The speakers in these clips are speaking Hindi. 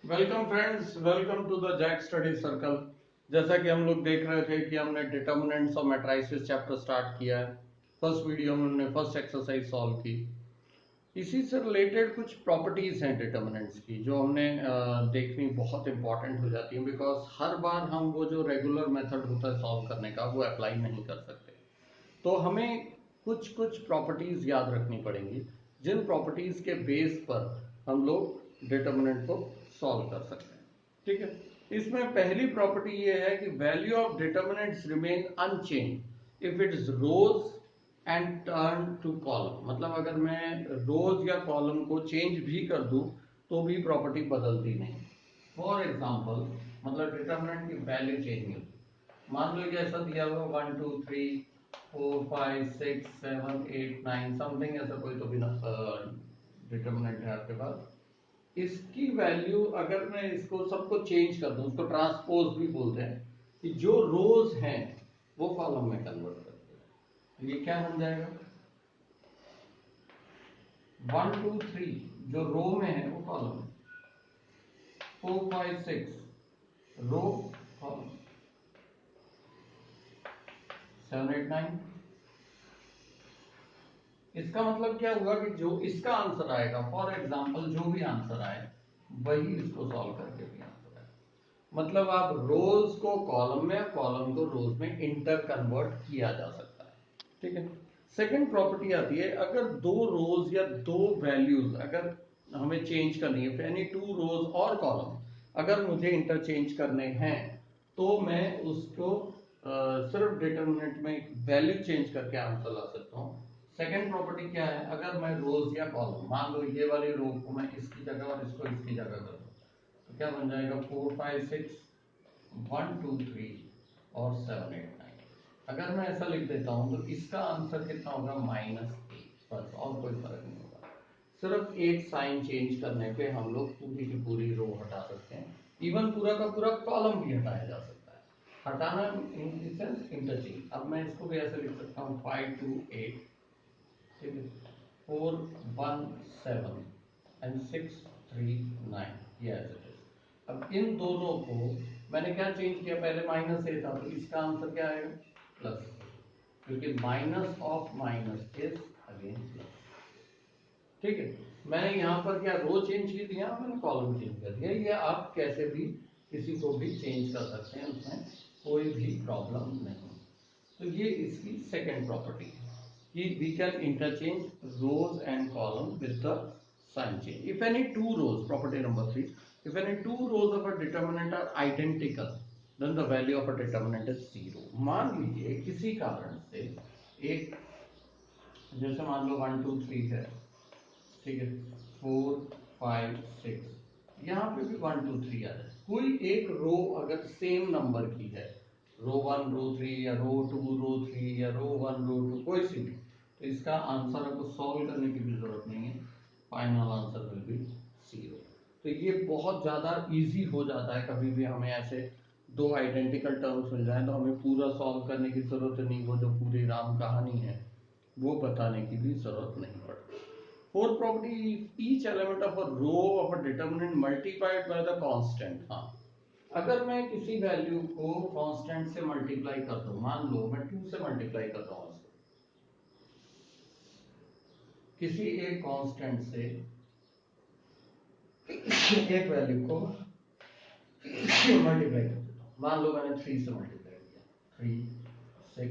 Welcome friends, welcome to the Jack study circle. जैसा कि हम लोग देख रहे थे कि हमने determinants of matrices chapter start किया है। फर्स्ट वीडियो में हमने फर्स्ट एक्सरसाइज सॉल्व की। इसी से रिलेटेड कुछ प्रॉपर्टीज हैं डिटर्मिनेंट्स की जो हमने देखनी बहुत इंपॉर्टेंट हो जाती है, बिकॉज हर बार हम वो जो रेगुलर मेथड होता है सॉल्व करने का वो अप्लाई नहीं कर सकते। तो हमें कुछ कुछ प्रॉपर्टीज याद रखनी पड़ेंगी जिन प्रॉपर्टीज के बेस पर हम लोग डिटर्मिनेंट को सॉल्व कर सकते हैं। ठीक है, इसमें पहली प्रॉपर्टी ये है कि value of determinants remain unchange if it is rows and turn to column. मतलब अगर मैं रोज या कॉलम को चेंज भी कर दूं तो भी प्रॉपर्टी बदलती नहीं। फॉर एग्जाम्पल, मतलब डिटर्मिनेंट की वैल्यू चेंज नहीं होती। मान लो ये ऐसा दिया हुआ 1 2 3 4 5 6 7 8 9 समथिंग, ऐसा कोई तो भी डिटर्मिनेंट है आपके पास। इसकी वैल्यू अगर मैं इसको सबको चेंज कर दूं, उसको ट्रांसपोज भी बोलते हैं, कि जो रोज हैं वो कॉलम में कन्वर्ट कर दे। ये क्या बन जाएगा? 1 2 3 जो रो में है वो कॉलम में, 4 5 6 रो कॉलम, 7 8 9। इसका मतलब क्या हुआ कि जो इसका आंसर आएगा, फॉर एग्जाम्पल जो भी आंसर आए वही इसको सॉल्व करके भी आंसर आए। मतलब आप रोज को कॉलम में, कॉलम को रोज में इंटर कन्वर्ट किया जा सकता है। ठीक है। सेकंड प्रॉपर्टी आती है, अगर दो रोज या दो वैल्यूज अगर हमें चेंज करनी है, एनी टू रोज और कॉलम अगर मुझे इंटरचेंज करने हैं, तो मैं उसको सिर्फ डिटर्मिनेंट में एक वैल्यू चेंज करके आंसर ला सकता हूँ। सेकंड प्रॉपर्टी क्या है, अगर मैं रोज या कॉलम, मान लो ये वाली रो को मैं इसकी जगह और इसको इसकी जगह कर दूं, तो क्या बन जाएगा? 4 5 6 1 2 3 और 7 8 9। अगर मैं ऐसा लिख देता हूं तो इसका आंसर कितना होगा? -8। बस, और कोई फर्क नहीं होगा। सिर्फ एक साइन चेंज करने पे हम लोग पूरी की पूरी रो हटा सकते हैं। इवन पूरा का पूरा कॉलम भी हटाया जा सकता है। हटाना इन सेंस इंटरचेंज। अब मैं इसको भी ऐसे लिख सकता हूँ 5 2 8, ठीक है, 4 1 7 एंड 6 3 9, ये एज इट इज। अब इन दोनों को मैंने क्या चेंज किया? पहले -a था तो इसका आंसर क्या आएगा? प्लस, क्योंकि minus of minus is again plus. ठीक है। मैंने यहाँ पर क्या रो चेंज की थी, यहाँ मैंने कॉलम चेंज कर दिया। ये आप कैसे भी किसी को भी चेंज कर सकते हैं, उसमें कोई भी प्रॉब्लम नहीं। तो ये इसकी सेकेंड प्रॉपर्टी है कि we can interchange rows and column with the sign change. If any two rows, property number 3, if any two rows of a determinant are identical then the value of a determinant is 0। मान लीजिए किसी कारण से एक, जैसे मान लो 1 2 3 है, ठीक है, 4 5 6, यहाँ पे भी 1 2 3 आ जाए। कोई एक रो अगर सेम नंबर की है, रो 1 रो 3 या रो 2 रो 3 या रो 1 रो 2, कोई सी भी, तो इसका आंसर आपको सॉल्व करने की भी जरूरत नहीं है। Final answer will be 0। तो ये बहुत ज़्यादा इजी हो जाता है। कभी भी हमें ऐसे दो आइडेंटिकल टर्म्स मिल जाए तो हमें पूरा सॉल्व करने की जरूरत नहीं, वो जो पूरी राम कहानी है वो बताने की भी जरूरत नहीं पड़ती। Fourth property is each element of a row of a determinant multiplied by the constant। हाँ, अगर मैं किसी वैल्यू को कांस्टेंट से मल्टीप्लाई करता हूँ, मान लो मैं 2 से मल्टीप्लाई करता हूँ उसको, किसी एक कांस्टेंट से एक वैल्यू को मल्टीप्लाई कर देता हूँ। मान लो मैंने 3 से मल्टीप्लाई किया, 3 6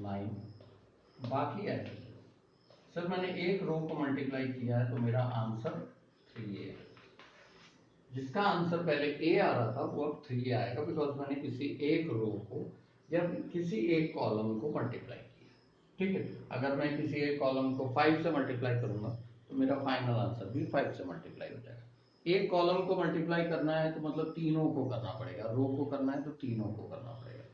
9, बाकी ऐसे सर मैंने एक रो को मल्टीप्लाई किया है तो मेरा आंसर 3 है। जिसका आंसर पहले ए आ रहा था वो अब 3 आएगा, बिकॉज मैंने किसी एक रो को या किसी एक कॉलम को मल्टीप्लाई किया। ठीक है। अगर मैं किसी एक कॉलम को 5 से मल्टीप्लाई करूंगा तो मेरा फाइनल आंसर भी 5 से मल्टीप्लाई हो जाएगा। एक कॉलम को मल्टीप्लाई करना है तो मतलब तीनों को करना पड़ेगा, रो को करना है तो तीनों को करना पड़ेगा।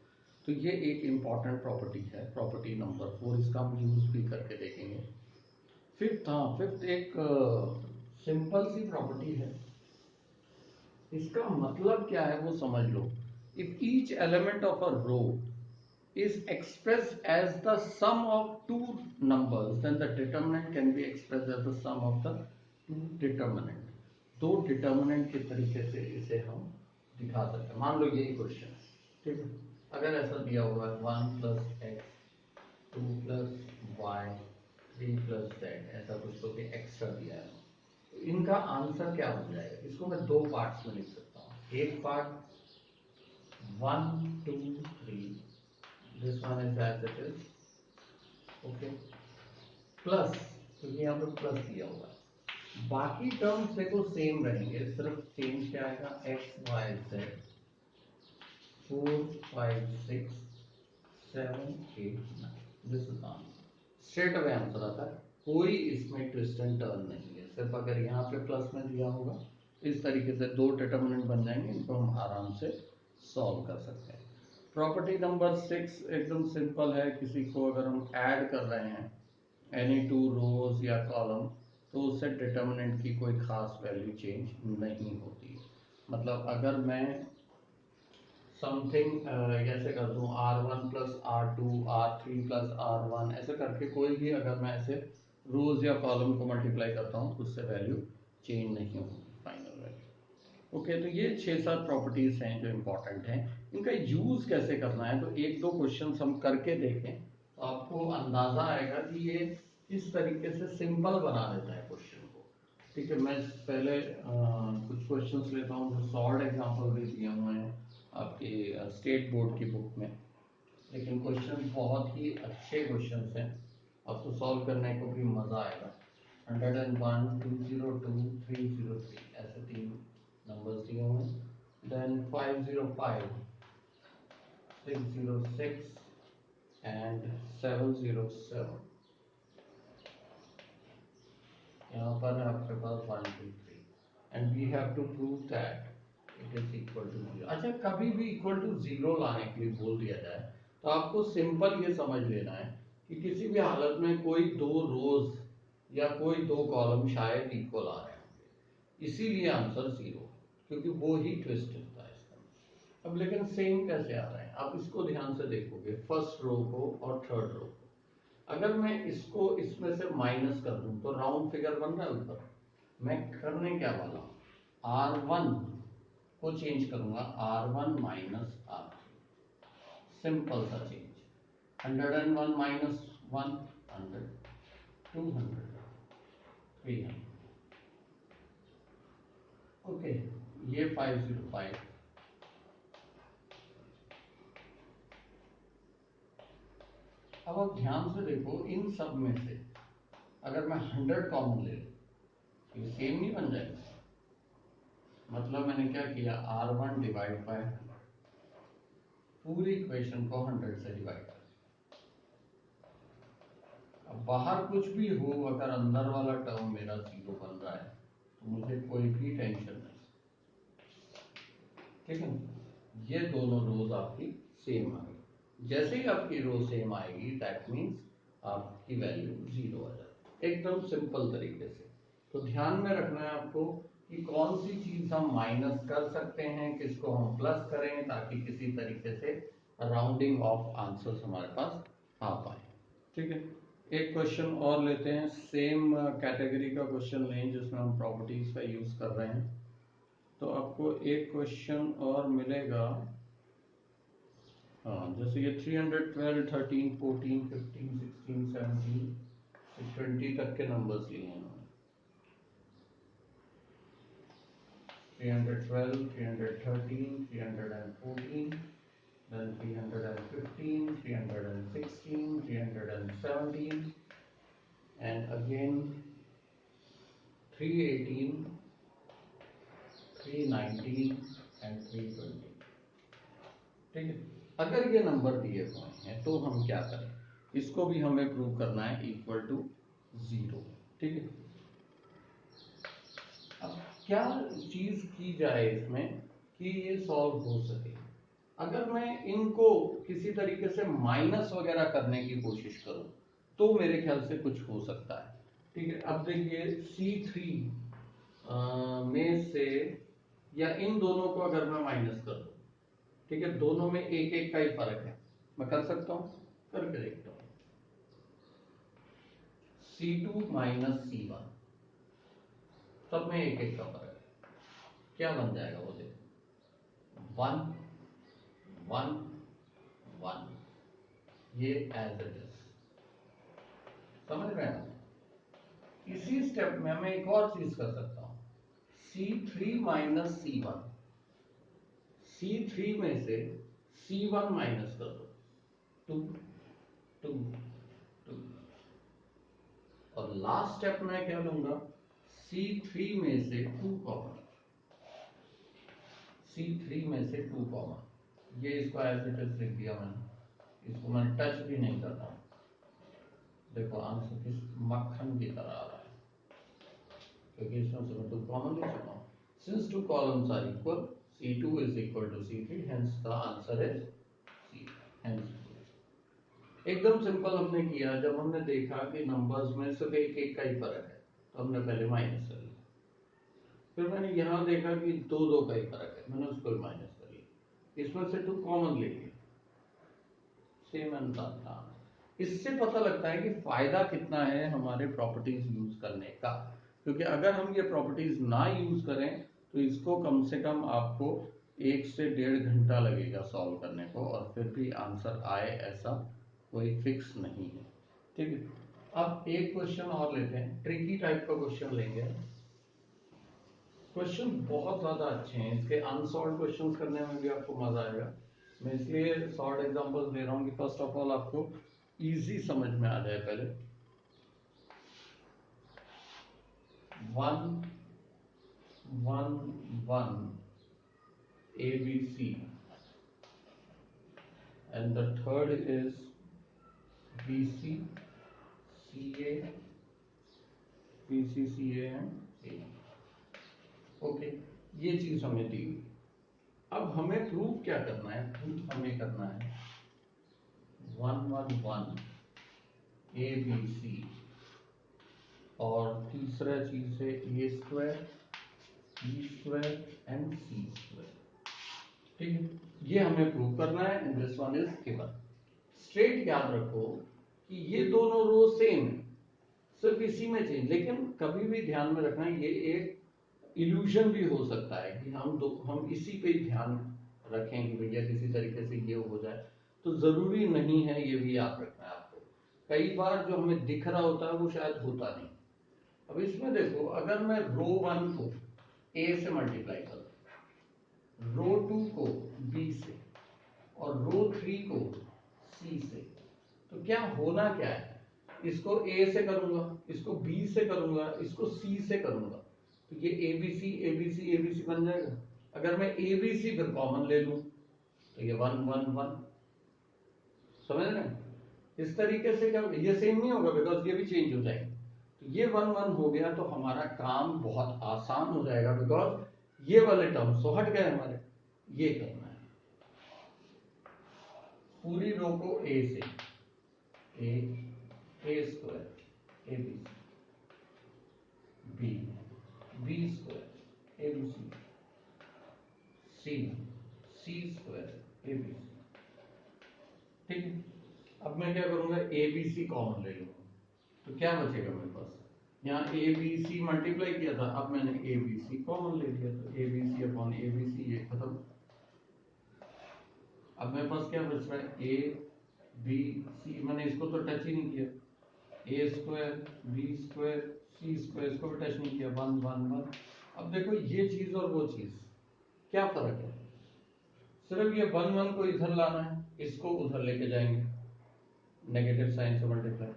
तो ये एक इंपॉर्टेंट प्रॉपर्टी है, प्रॉपर्टी नंबर 4। इसका हम यूज भी करके देखेंगे। फिफ्थ, हाँ, फिफ्थ एक सिंपल सी प्रॉपर्टी है। इसका मतलब क्या है वो समझ लो। If each element of a row is expressed as the sum of two numbers, then the determinant can be expressed as the sum of the two determinant। दो डिटर्मिनेंट के तरीके से इसे हम दिखा सकते हैं। मान लो यही क्वेश्चन है, ठीक है, अगर ऐसा दिया हुआ है 1 + x 2 + y 3 + z, ऐसा कुछ तो भी एक्स्ट्रा दिया है, तो इनका आंसर क्या हो जाएगा? इसको मैं दो पार्ट्स में लिख सकता हूँ। एक part 1 2 3, this one is as it is, okay, plus, क्योंकि यहाँ पे प्लस दिया हुआ है, बाकी टर्म्स देखो सेम रहेंगे, सिर्फ चेंज क्या आएगा, x y z 4 5 6 7 8 9, this is answer. Straight away answer आता है, कोई इसमें ट्विस्ट एंड टर्न नहीं है। सिर्फ अगर यहाँ पे प्लस में दिया होगा, इस तरीके से दो डिटर्मिनेंट बन जाएंगे, इनको हम आराम से सॉल्व कर सकते हैं। प्रॉपर्टी नंबर 6 एकदम सिंपल है। किसी को अगर हम ऐड कर रहे हैं एनी टू रोज या कॉलम, तो उससे डिटर्मिनेंट की कोई खास वैल्यू चेंज नहीं होती है। मतलब अगर मैं समथिंग ऐसे कर दूं R1 + R2 R3 + R1, ऐसे करके कोई भी अगर मैं ऐसे रोज या कॉलम को मल्टीप्लाई करता हूं, तो उससे वैल्यू चेंज नहीं होगी, फाइनल वैल्यू। ओके, तो ये 6-7 प्रॉपर्टीज हैं जो इंपॉर्टेंट हैं। इनका यूज कैसे करना है, तो एक दो क्वेश्चन हम करके देखें तो आपको अंदाजा आएगा कि ये किस तरीके से सिंपल बना देता है क्वेश्चन को। ठीक है, मैं पहले कुछ क्वेश्चंस लेता हूँ जो सॉल्व एग्जांपल भी दिए हुए हैं आपके स्टेट बोर्ड की बुक में, लेकिन क्वेश्चन बहुत ही अच्छे क्वेश्चंस हैं, आपको सॉल्व करने को भी मज़ा आएगा। 101 202 303 ऐसे तीन नंबर्स दिए हुए हैं, देन 505 606 एंड 707, यहाँ पर है आपके पास 1 2 3 and we have to prove that it is equal to 0। अच्छा, कभी भी इक्वल टू 0 लाने के लिए बोल दिया जाए तो आपको सिंपल ये समझ लेना है कि किसी भी हालत में कोई दो रोज या कोई दो कॉलम शायद इक्वल आ रहे होंगे, इसीलिए आंसर 0, क्योंकि वो ही ट्विस्ट होता है इसका। अब लेकिन सेम कैसे आ रहा है, आप इसको ध्यान से देखोगे, फर्स्ट रो को और थर्ड रो को, अगर मैं इसको इसमें से माइनस कर दूं तो राउंड फिगर बन रहा है ऊपर। मैं करने क्या वाला हूं, R1 को चेंज करूंगा R1 - R3, सिंपल सा चेंज। 101 - 1 100, 200 300, ओके, ये 505। अब आप ध्यान से देखो, इन सब में से अगर मैं 100 कॉमन ले लूं, ये सेम नहीं बन जाएगा? मतलब मैंने क्या किया, R1 डिवाइड बाय पूरी इक्वेशन को 100 से डिवाइड कर। अब बाहर कुछ भी हो, अगर अंदर वाला टर्म मेरा 0 बन रहा है तो मुझे कोई भी टेंशन नहीं, ठीक है। ये दोनों रोज आपकी सेम आ गई। जैसे ही आपकी रो सेम आएगी, दैट मीन्स आपकी वैल्यू 0 आ जाती है, एकदम सिंपल तरीके से। तो ध्यान में रखना है आपको कि कौन सी चीज हम माइनस कर सकते हैं, किसको हम प्लस करें, ताकि किसी तरीके से राउंडिंग ऑफ आंसर्स हमारे पास आ पाए, ठीक है। एक क्वेश्चन और लेते हैं, सेम कैटेगरी का क्वेश्चन लें जिसमें हम प्रॉपर्टीज का यूज कर रहे हैं। तो आपको एक क्वेश्चन और मिलेगा, हाँ, जैसे ये 312 13 14 15 16 17 20 तक के नंबर्स लिए हैं उन्होंने। 312 313 314, then 315 316 317, and again 318 319 and 320, ठीक है। अगर ये नंबर दिए हुए हैं तो हम क्या करें, इसको भी हमें प्रूव करना है इक्वल टू 0, ठीक है। अब क्या चीज की जाए इसमें कि ये सॉल्व हो सके, अगर मैं इनको किसी तरीके से माइनस वगैरह करने की कोशिश करूं तो मेरे ख्याल से कुछ हो सकता है, ठीक है। अब देखिए C3 में से, या इन दोनों को अगर मैं माइनस कर दूं, ठीक है, दोनों में एक एक का ही फर्क है, मैं कर सकता हूं, करके देखता हूं। C2 - C1, सब में एक एक का फर्क है, क्या बन जाएगा वो देखो 1 1 1, ये एज इट इज। समझ रहे हैं? इसी स्टेप में मैं एक और चीज कर सकता हूं, C3 माइनस C1, C3 में से C1 माइनस कर दो, 2 2 2, और लास्ट स्टेप में क्या लूंगा, C3 में से 2 कॉमन, C3 में से 2 कॉमन, ये इसको एज इट इज लिख दिया मैंने, इसको मैं टच भी नहीं करता। देखो आंसर किस मक्खन की तरह आ रहा है, क्योंकि इसमें से मैं 2 कॉमन ले चुका हूं। Since 2 columns are equal, C2 is equal to C3, hence the answer is C. Hence एकदम सिंपल हमने किया। जब हमने देखा कि नंबर्स में सिर्फ एक एक का ही फर्क है तो हमने पहले माइनस कर लिया, फिर मैंने यहाँ देखा कि दो दो का ही फर्क है, मैंने उसको माइनस कर लिया, इसमें से 2 कॉमन ले लिए, सेम आंसर था। इससे पता लगता है कि फायदा कितना है हमारे प्रॉपर्टीज यूज करने का, क्योंकि अगर हम ये प्रॉपर्टीज ना यूज करें तो इसको कम से कम आपको 1 से 1.5 घंटा लगेगा सॉल्व करने को, और फिर भी आंसर आए ऐसा कोई फिक्स नहीं है। ठीक है, अब एक क्वेश्चन और लेते हैं, ट्रिकी टाइप का क्वेश्चन लेंगे। क्वेश्चन बहुत ज्यादा अच्छे हैं, इसके अनसॉल्व क्वेश्चंस करने में भी आपको मजा आएगा। मैं इसलिए शॉर्ट एग्जांपल्स दे रहा हूँ कि फर्स्ट ऑफ ऑल आपको इजी समझ में आ जाए। पहले 1 1 1 ABC and the third is BC CA BC CA and A। Okay, ये चीज हमें दी। अब हमें प्रूव क्या करना है, प्रूव हमें करना है 1 1 1 ABC और तीसरा चीज है A square B square and C square. ठीक है, ये हमें प्रूव करना है and this one is given. Straight याद रखो कि ये दोनों रो सेम है, सिर्फ इसी में चेंज, लेकिन कभी भी ध्यान में रखना ये एक इल्यूजन भी हो सकता है कि हम इसी पे ध्यान रखें कि भैया किसी तरीके से ये हो जाए, तो जरूरी नहीं है, ये भी याद रखना है आपको। कई बार जो हमें दिख रहा होता है वो शायद होता नहीं। अब इसमें देखो, अगर मैं रो 1 को A से मल्टीप्लाई करूं, रो 2 को B से और रो 3 को C से, तो क्या होना क्या है, इसको A से करूंगा, इसको B से करूंगा, इसको C से करूंगा, तो ये ABC ABC ABC बन जाएगा। अगर मैं ABC फिर कॉमन ले लूं तो ये 1 1 1, समझ रहे हैं? इस तरीके से क्या, ये सेम नहीं होगा बिकॉज ये भी चेंज हो जाएंगे, तो ये 1 1 हो गया, तो हमारा काम बहुत आसान हो जाएगा बिकॉज ये वाले टर्म्स तो हट गए हमारे। ये करना है पूरी रो को A से A square ABC B square ABC C square ABC। ठीक है, अब मैं क्या करूंगा, ABC कॉमन ले लूंगा, तो क्या बचेगा मेरे पास, यहाँ ABC मल्टीप्लाई किया था, अब मैंने ABC कॉमन ले लिया, तो ABC अपॉन ABC ये खत्म। अब मेरे पास क्या बच रहा है, ABC, मैंने इसको तो टच ही नहीं किया, A square B square C square, इसको भी टच नहीं किया, 1 1 1। अब देखो ये चीज और वो चीज क्या फर्क है, सिर्फ ये 1 1 को इधर लाना है, इसको उधर लेके जाएंगे, नेगेटिव साइन से मल्टीप्लाई,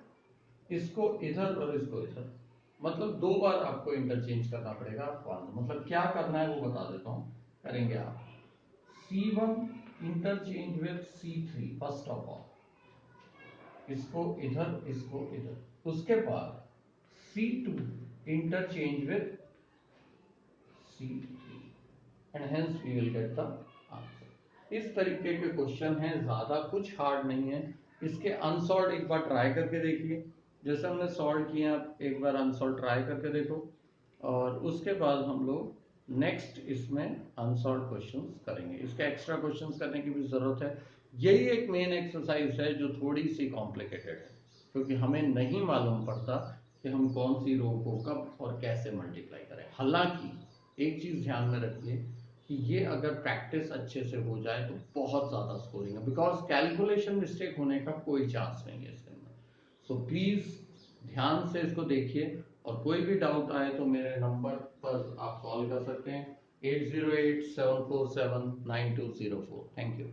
इसको इधर और इसको इधर, मतलब 2 बार आपको इंटरचेंज करना पड़ेगा। मतलब क्या करना है वो बता देता हूं, करेंगे आप C1 interchange with C3 first of all, इसको इधर इसको इधर, उसके बाद C2 interchange with C3 and hence we will get the answer. इस तरीके के क्वेश्चन हैं, ज्यादा कुछ हार्ड नहीं है। इसके अनसॉल्व एक बार ट्राई करके देखिए, जैसे हमने सॉल्व किया एक बार अनसॉल्व ट्राई करके देखो, और उसके बाद हम लोग नेक्स्ट इसमें अनसॉल्व क्वेश्चंस करेंगे। इसके एक्स्ट्रा क्वेश्चंस करने की भी जरूरत है। यही एक मेन एक्सरसाइज है जो थोड़ी सी कॉम्प्लिकेटेड है, क्योंकि हमें नहीं मालूम पड़ता कि हम कौन सी रो को कब और कैसे मल्टीप्लाई करें। हालांकि एक चीज ध्यान में रखिए कि ये अगर प्रैक्टिस अच्छे से हो जाए तो बहुत ज्यादा स्कोरिंग है, बिकॉज कैलकुलेशन मिस्टेक होने का कोई चांस नहीं है इसके अंदर। सो प्लीज ध्यान से इसको देखिए, और कोई भी डाउट आए तो मेरे नंबर पर आप कॉल कर सकते हैं 8087479204। Thank you.